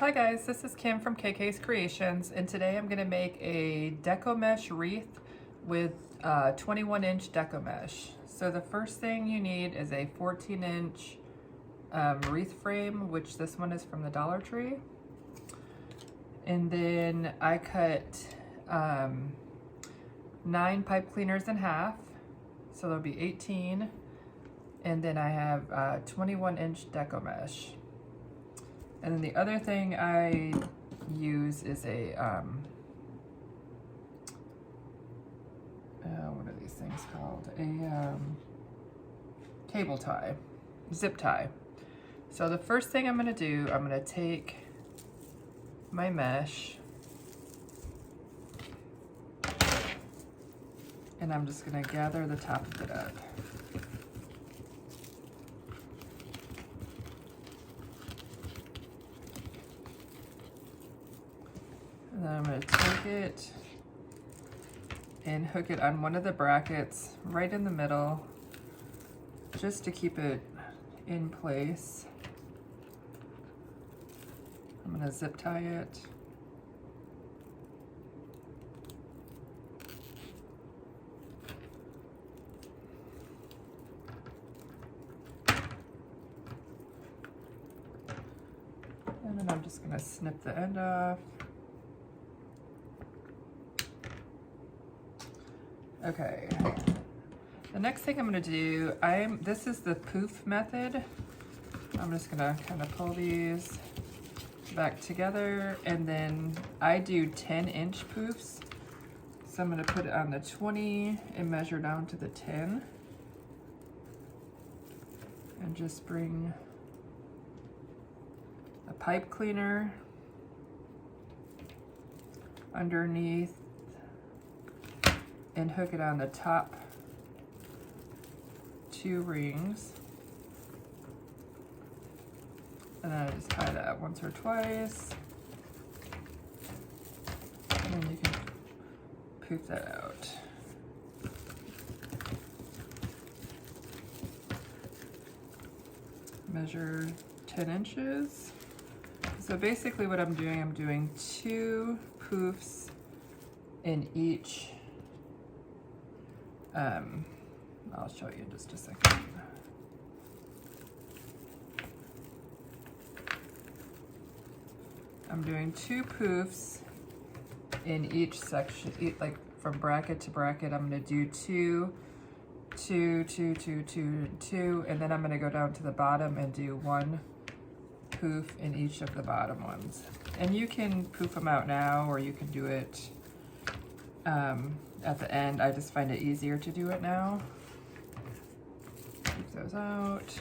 Hi guys, this is Kim from KK's Creations, and today I'm going to make a Deco Mesh wreath with 21-inch Deco Mesh. So the first thing you need is a 14-inch wreath frame, which this one is from the Dollar Tree. And then I cut 9 pipe cleaners in half, so there'll be 18. And then I have 21-inch Deco Mesh. And then the other thing I use is a, what are these things called? A cable tie, zip tie. So the first thing I'm gonna do, I'm gonna take my mesh and I'm just gonna gather the top of it up. And then I'm going to take it and hook it on one of the brackets right in the middle, just to keep it in place. I'm going to zip tie it. And then I'm just going to snip the end off. Okay, the next thing I'm going to do, this is the Poof Method. I'm just going to kind of pull these back together, and then I do 10-inch poofs. So I'm going to put it on the 20 and measure down to the 10. And just bring a pipe cleaner underneath and hook it on the top 2 rings. And then I just tie that once or twice. And then you can poof that out. Measure 10 inches. So basically what I'm doing 2 poofs in each. I'll show you in just a second. I'm doing 2 poofs in each section, like from bracket to bracket. I'm going to do 2, 2, 2, 2, 2, 2, and then I'm going to go down to the bottom and do 1 poof in each of the bottom ones. And you can poof them out now, or you can do it at the end. I just find it easier to do it now. Keep those out.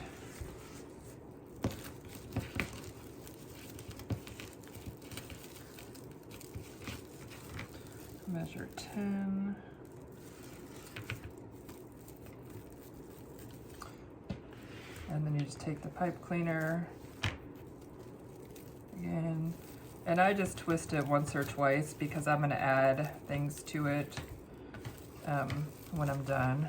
Measure 10. And then you just take the pipe cleaner again. And I just twist it once or twice because I'm going to add things to it when I'm done.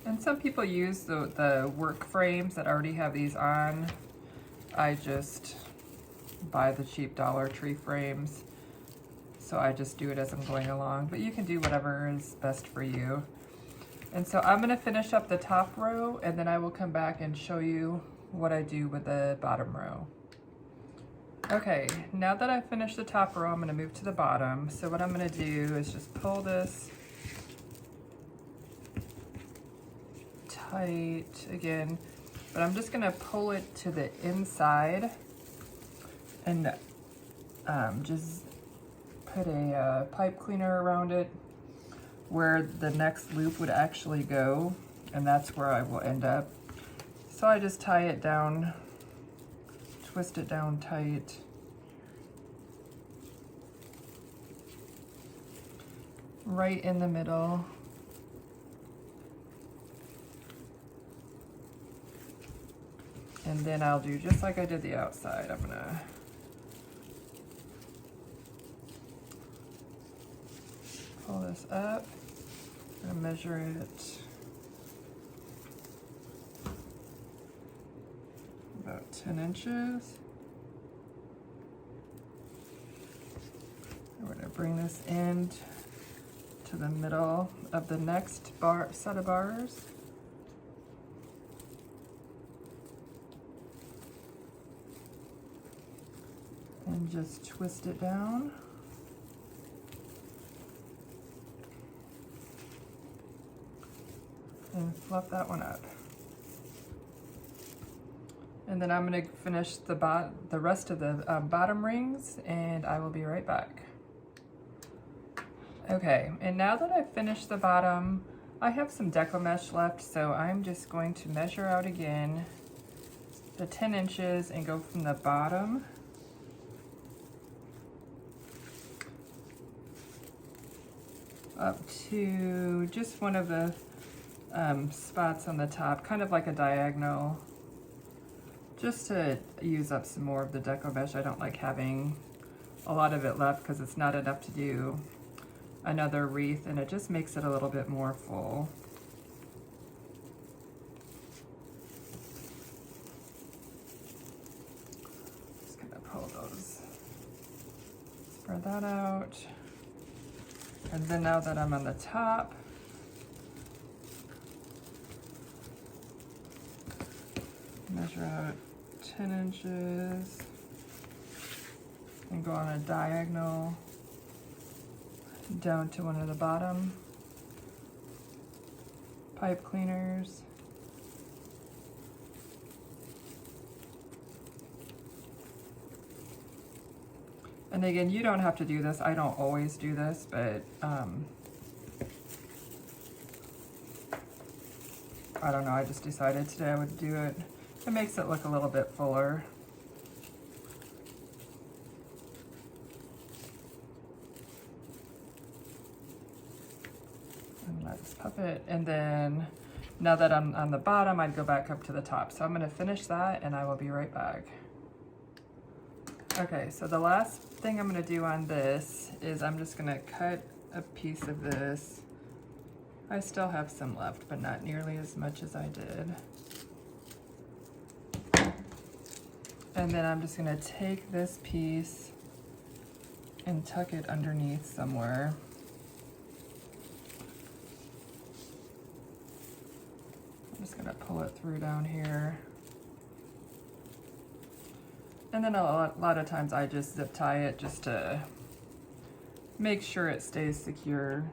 And some people use the work frames that already have these on. I just buy the cheap Dollar Tree frames. So I just do it as I'm going along. But you can do whatever is best for you. And so I'm going to finish up the top row, and then I will come back and show you what I do with the bottom row. Okay, now that I've finished the top row, I'm going to move to the bottom. So what I'm going to do is just pull this tight again, but I'm just going to pull it to the inside and just put a pipe cleaner around it where the next loop would actually go, and that's where I will end up. So I just tie it down, twist it down tight, right in the middle. And then I'll do just like I did the outside. I'm gonna pull this up and measure it about 10 inches. We're gonna bring this in to the middle of the next set of bars. And just twist it down. And fluff that one up. And then I'm going to finish the rest of the bottom rings, and I will be right back. Okay, and now that I've finished the bottom, I have some Deco Mesh left, so I'm just going to measure out again the 10 inches and go from the bottom up to just one of the spots on the top, kind of like a diagonal, just to use up some more of the Deco Mesh. I don't like having a lot of it left because it's not enough to do another wreath, and it just makes it a little bit more full. Just gonna pull those, spread that out. And then now that I'm on the top, measure out 10 inches and go on a diagonal down to one of the bottom pipe cleaners. And again, you don't have to do this. I don't always do this, but I don't know, I just decided today I would do it. It makes it look a little bit fuller. And let's puff it. And then now that I'm on the bottom, I'd go back up to the top. So I'm gonna finish that and I will be right back. Okay, so the last thing I'm gonna do on this is I'm just gonna cut a piece of this. I still have some left, but not nearly as much as I did. And then I'm just gonna take this piece and tuck it underneath somewhere. I'm just gonna pull it through down here. And then a lot of times I just zip tie it just to make sure it stays secure.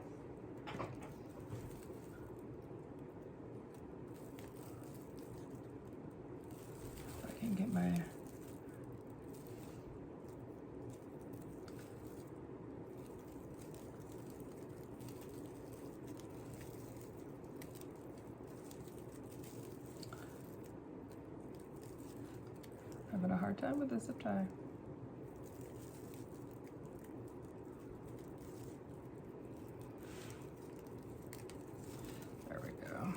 If I can get my... Having a hard time with the zip tie. There we go.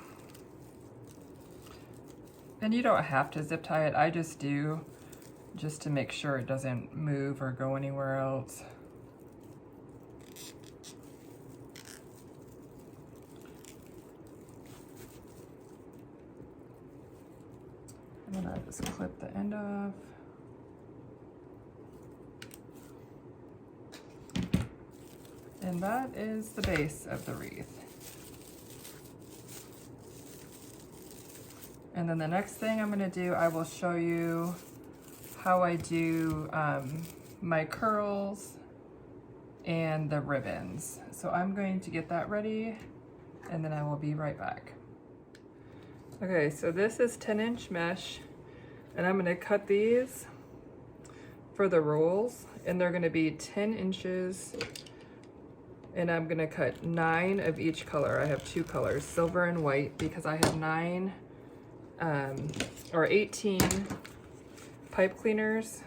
And you don't have to zip tie it. I just do, just to make sure it doesn't move or go anywhere else. And then I just clip the end off. And that is the base of the wreath. And then the next thing I'm gonna do, I will show you how I do my curls and the ribbons. So I'm going to get that ready and then I will be right back. Okay, so this is 10-inch mesh, and I'm gonna cut these for the rolls, and they're gonna be 10 inches, and I'm gonna cut 9 of each color. I have 2 colors, silver and white, because I have 18 pipe cleaners,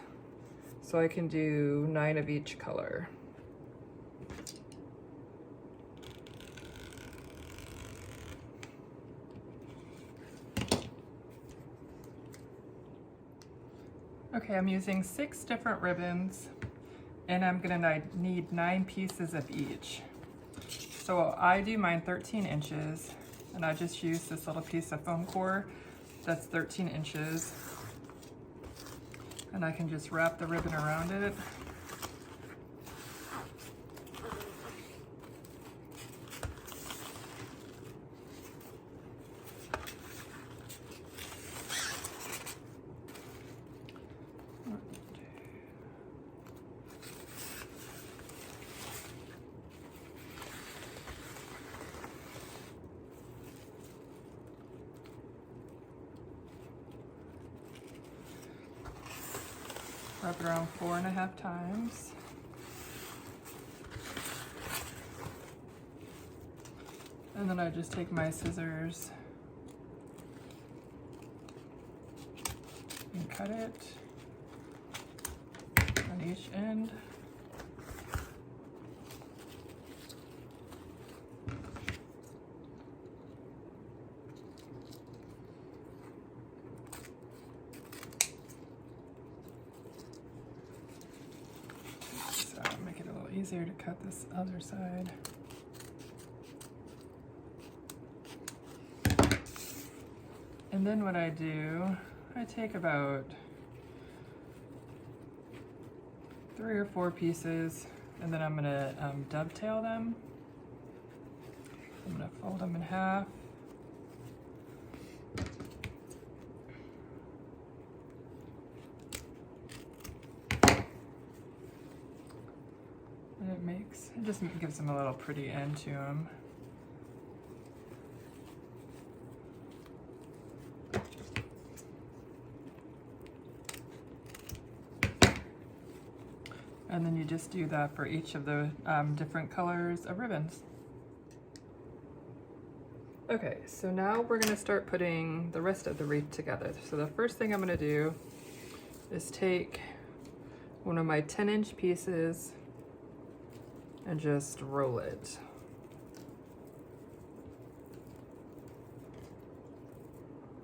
so I can do 9 of each color. Okay, I'm using 6 different ribbons and I'm gonna need 9 pieces of each. So I do mine 13 inches and I just use this little piece of foam core that's 13 inches. And I can just wrap the ribbon around it. Wrap it around 4.5 times. And then I just take my scissors and cut it on each end. Easier to cut this other side. And then what I do, I take about 3 or 4 pieces and then I'm gonna dovetail them. I'm gonna fold them in half. It just gives them a little pretty end to them. And then you just do that for each of the different colors of ribbons. Okay, so now we're gonna start putting the rest of the wreath together. So the first thing I'm gonna do is take one of my 10-inch pieces and just roll it.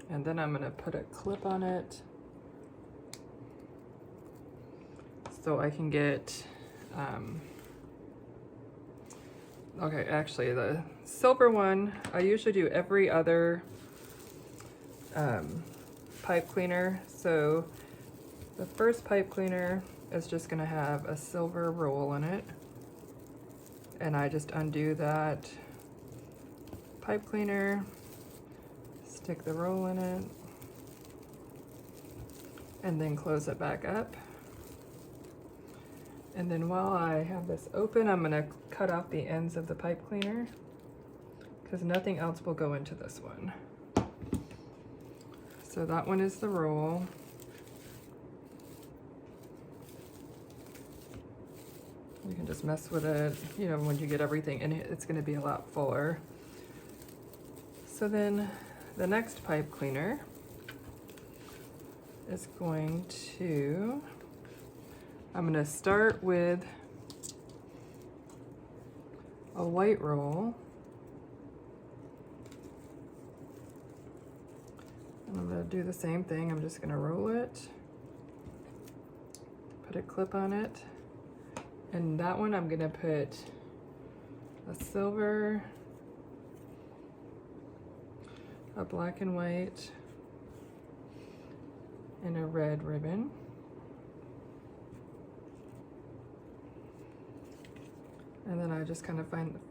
And then I'm gonna put a clip on it so I can get, okay, actually the silver one, I usually do every other pipe cleaner. So the first pipe cleaner is just gonna have a silver roll in it. And I just undo that pipe cleaner, stick the roll in it, and then close it back up. And then while I have this open, I'm gonna cut off the ends of the pipe cleaner because nothing else will go into this one. So that one is the roll. You can just mess with it, you know, when you get everything in it, it's gonna be a lot fuller. So then the next pipe cleaner is going to, I'm gonna start with a white roll. And I'm gonna do the same thing. I'm just gonna roll it, put a clip on it. And that one I'm gonna put a silver, a black and white, and a red ribbon. And then I just kind of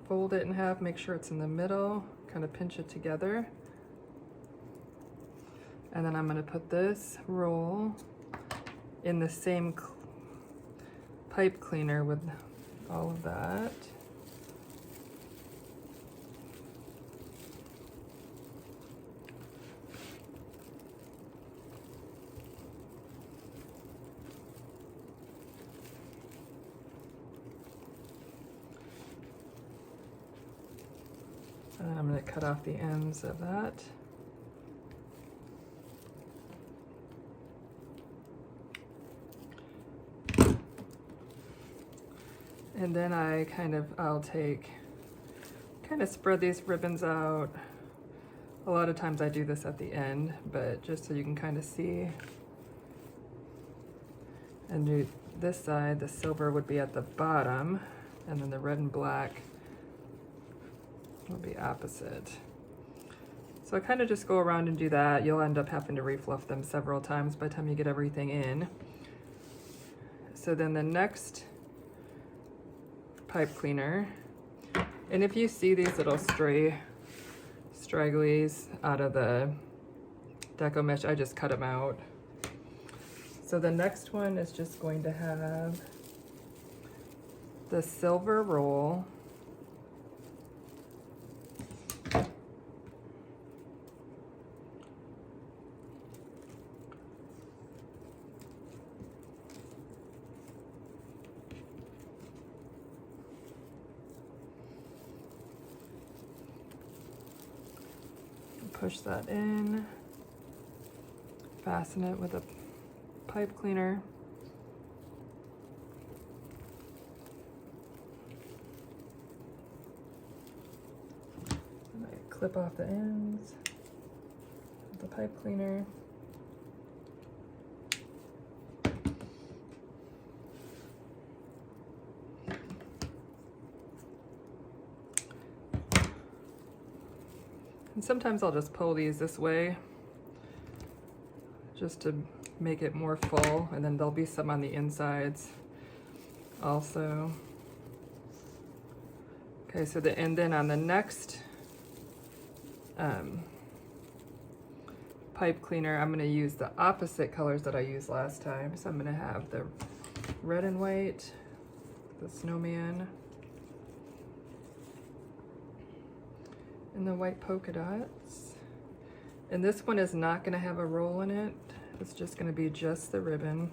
fold it in half, make sure it's in the middle, kind of pinch it together. And then I'm gonna put this roll in the same pipe cleaner with all of that. And I'm going to cut off the ends of that. And then I'll kind of spread these ribbons out. A lot of times I do this at the end, but just so you can kind of see. And do this side, the silver would be at the bottom, and then the red and black will be opposite. So I kind of just go around and do that. You'll end up having to refluff them several times by the time you get everything in. So then the next pipe cleaner, and if you see these little stragglies out of the Deco Mesh, I just cut them out. So the next one is just going to have the silver roll. Push that in, fasten it with a pipe cleaner. And I clip off the ends with the pipe cleaner. And sometimes I'll just pull these this way just to make it more full, and then there'll be some on the insides also. Okay, so and then on the next pipe cleaner, I'm gonna use the opposite colors that I used last time. So I'm gonna have the red and white, the Snowman, and the white polka dots. And this one is not gonna have a roll in it. It's just gonna be just the ribbon.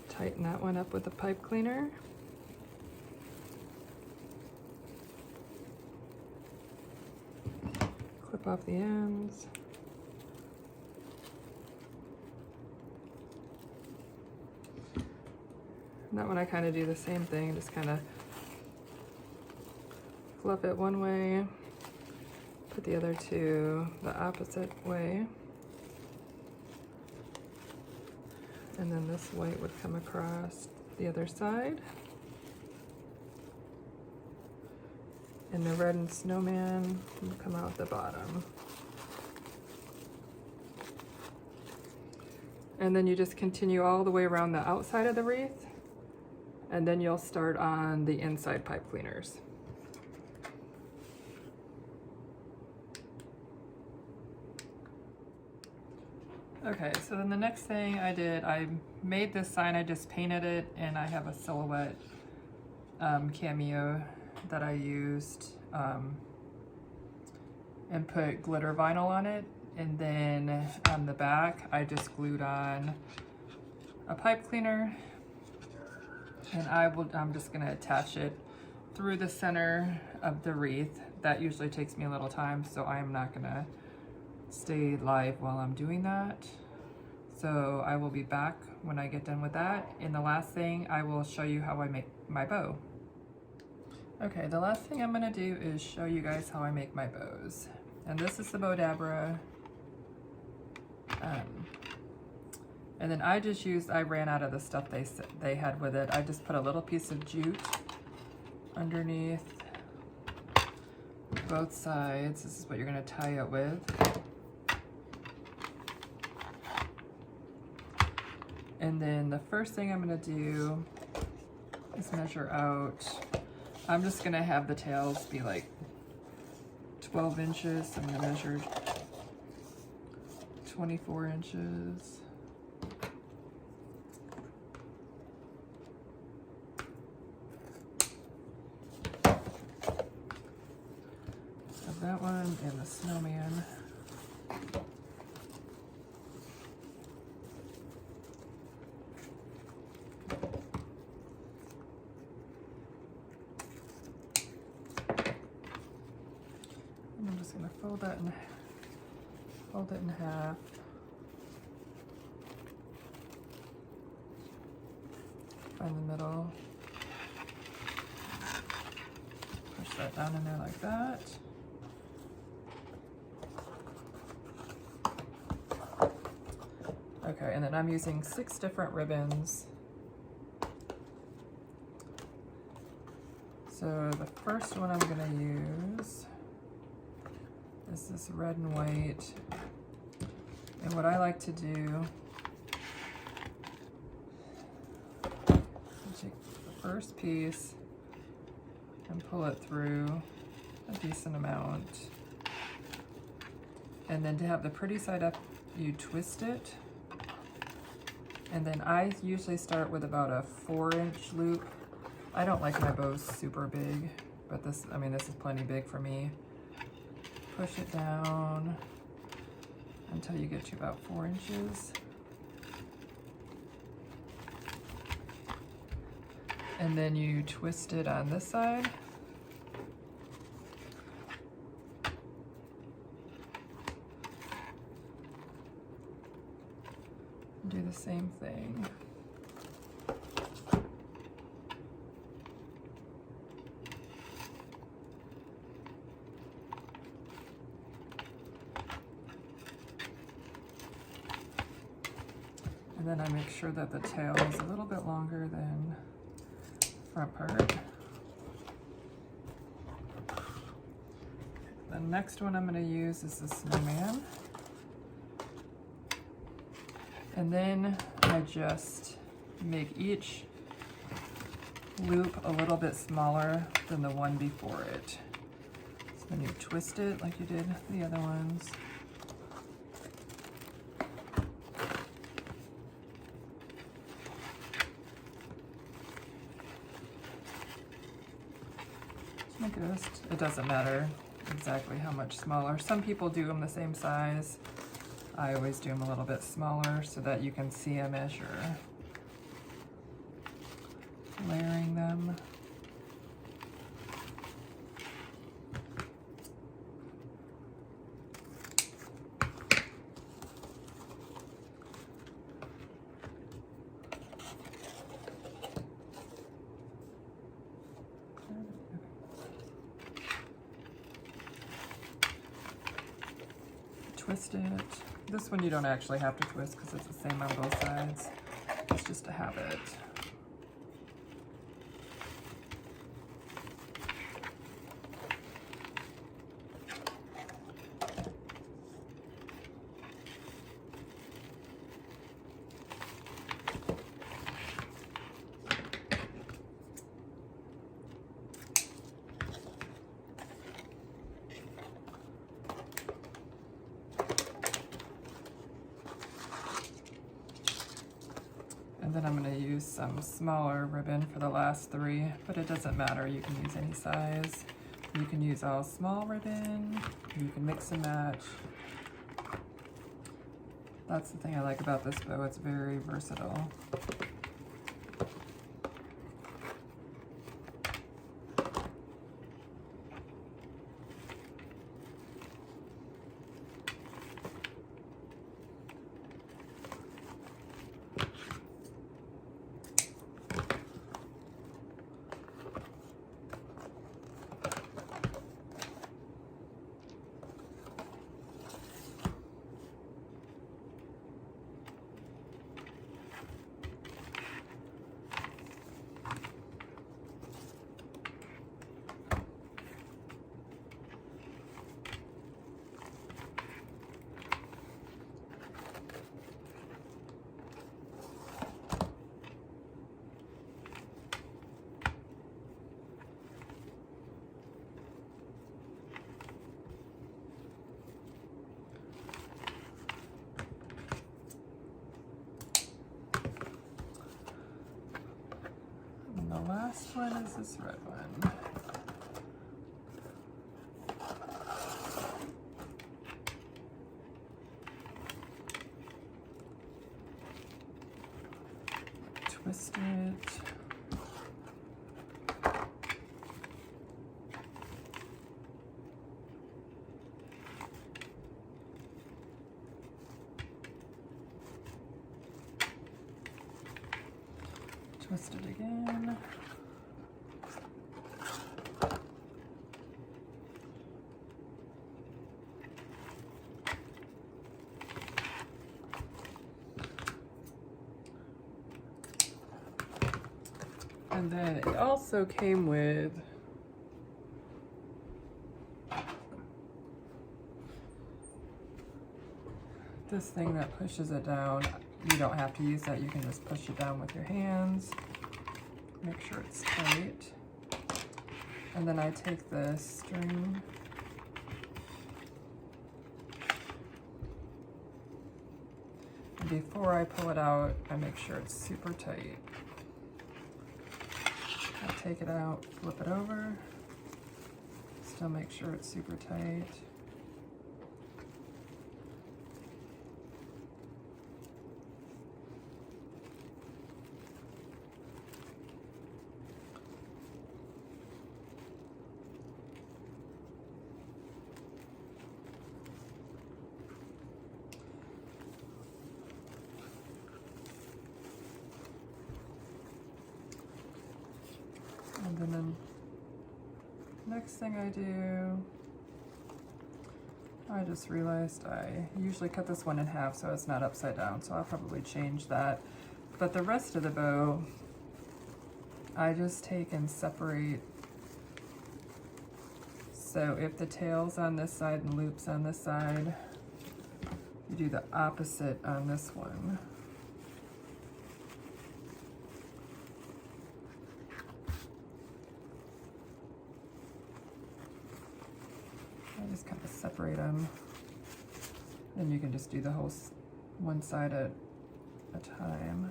Tighten that one up with a pipe cleaner. Clip off the ends. And that one I kind of do the same thing, just kind of fluff it one way, put the other two the opposite way. And then this white would come across the other side. And the red and Snowman will come out the bottom. And then you just continue all the way around the outside of the wreath, and then you'll start on the inside pipe cleaners. Okay, so then the next thing I did, I made this sign, I just painted it, and I have a silhouette cameo that I used and put glitter vinyl on it. And then on the back, I just glued on a pipe cleaner, and I'm just gonna attach it through the center of the wreath. That usually takes me a little time, so I am not gonna stay live while I'm doing that. So I will be back when I get done with that. And the last thing, I will show you how I make my bow. Okay, the last thing I'm gonna do is show you guys how I make my bows. And this is the Bowdabra. And then I ran out of the stuff they had with it. I just put a little piece of jute underneath both sides. This is what you're gonna tie it with. And then the first thing I'm gonna do is measure out. I'm just gonna have the tails be like 12 inches. So I'm gonna measure 24 inches. Of that one and the Snowman. And I'm just gonna fold it in half. Find the middle. that down in there like that. Okay, and then I'm using 6 different ribbons. So the first one I'm gonna use is this red and white. And what I like to do, take the first piece and pull it through a decent amount. And then to have the pretty side up, you twist it. And then I usually start with about a 4-inch loop. I don't like my bows super big, but this, I mean, this is plenty big for me. Push it down until you get to about 4 inches. And then you twist it on this side. Do the same thing. And then I make sure that the tail is a little bit longer than the front part. The next one I'm going to use is the Snowman. And then I just make each loop a little bit smaller than the one before it. So then you twist it like you did the other ones. It doesn't matter exactly how much smaller. Some people do them the same size. I always do them a little bit smaller so that you can see them as you're layering them. Twist it. This one you don't actually have to twist because it's the same on both sides. It's just a habit. Then I'm going to use some smaller ribbon for the last 3, but it doesn't matter. You can use any size. You can use all small ribbon. You can mix and match. That's the thing I like about this bow. It's very versatile. The last one is this red one. Twist it. Twist it again. And then it also came with this thing that pushes it down. You don't have to use that, you can just push it down with your hands. Make sure it's tight. And then I take the string and before I pull it out, I make sure it's super tight. I take it out, flip it over, still make sure it's super tight. And then next thing I do, I just realized I usually cut this one in half so it's not upside down, so I'll probably change that. But the rest of the bow, I just take and separate. So if the tail's on this side and loop's on this side, you do the opposite on this one. I just kind of separate them, and you can just do the whole one side at a time.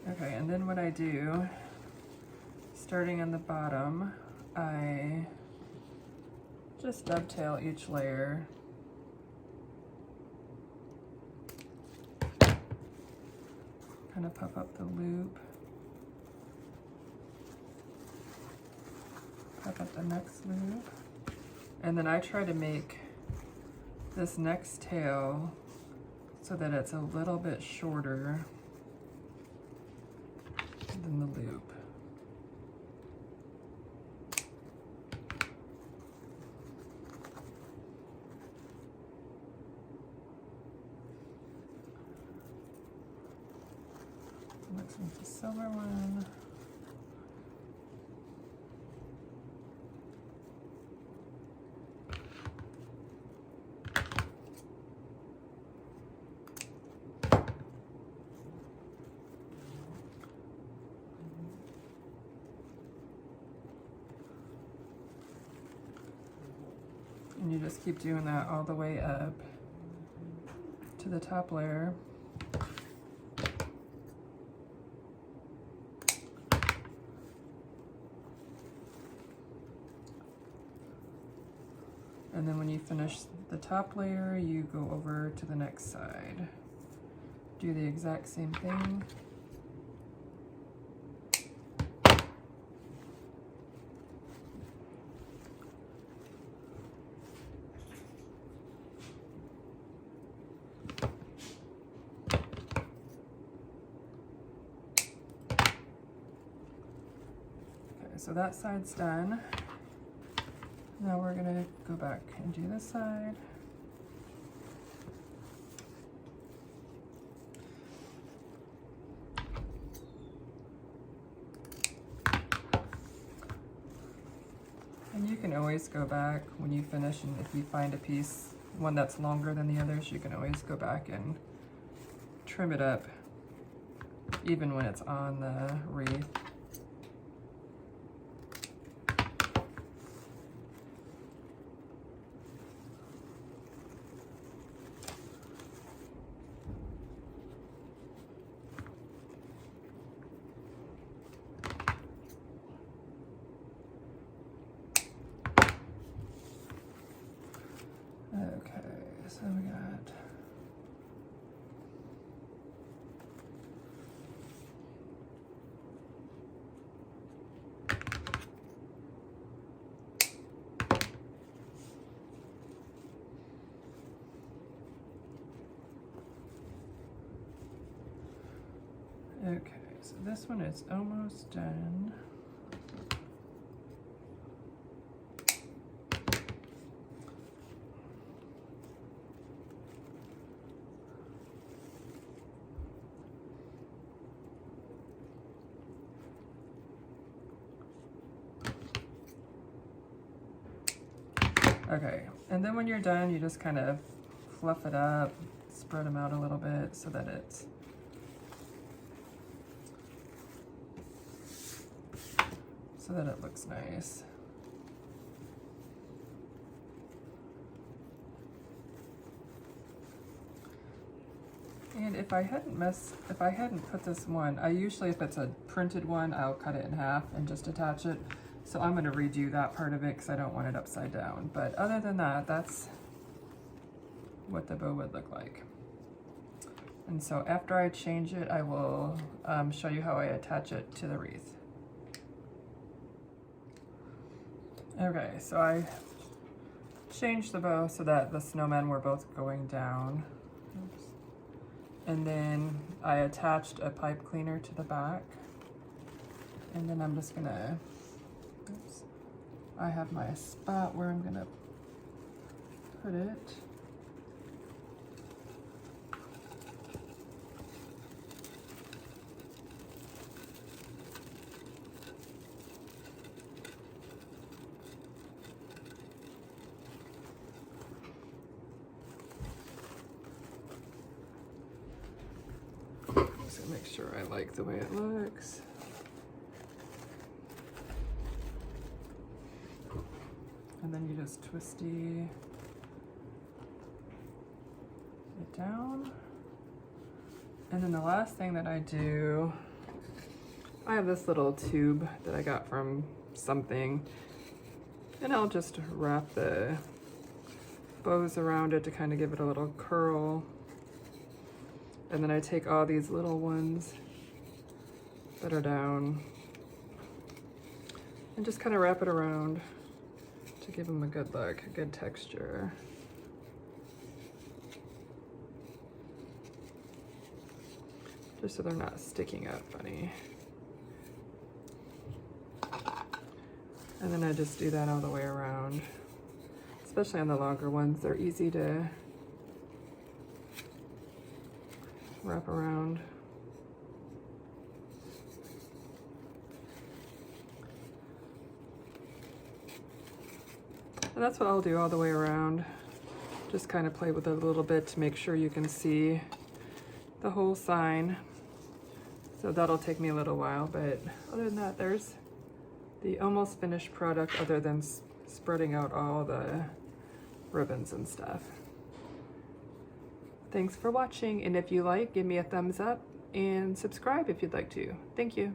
Okay, and then what I do, starting on the bottom, I just dovetail each layer. Kind of puff up the loop. Puff up the next loop. And then I try to make this next tail so that it's a little bit shorter than the loop. Next one's the silver one. And you just keep doing that all the way up to the top layer. And then when you finish the top layer, you go over to the next side. Do the exact same thing. So that side's done. Now we're gonna go back and do this side. And you can always go back when you finish, and if you find a piece, one that's longer than the others, you can always go back and trim it up, even when it's on the wreath. Okay, so we got Okay, so this one is almost done. Okay, and then when you're done, you just kind of fluff it up, spread them out a little bit so that it looks nice. And if I hadn't put this one, I usually, if it's a printed one, I'll cut it in half and just attach it. So I'm going to redo that part of it because I don't want it upside down. But other than that, that's what the bow would look like. And so after I change it, I will show you how I attach it to the wreath. Okay, so I changed the bow so that the snowmen were both going down. Oops. And then I attached a pipe cleaner to the back. And then I'm just gonna, oops, I have my spot where I'm gonna put it. Just gonna make sure I like the way it looks. And then you just twisty it down. And then the last thing that I do, I have this little tube that I got from something, and I'll just wrap the bows around it to kind of give it a little curl. And then I take all these little ones that are down and just kind of wrap it around to give them a good look, a good texture. Just so they're not sticking up funny. And then I just do that all the way around. Especially on the longer ones, they're easy to wrap around. And that's what I'll do all the way around. Just kind of play with it a little bit to make sure you can see the whole sign. So that'll take me a little while, but other than that, there's the almost finished product, other than spreading out all the ribbons and stuff. Thanks for watching, and if you like, give me a thumbs up and subscribe if you'd like to. Thank you.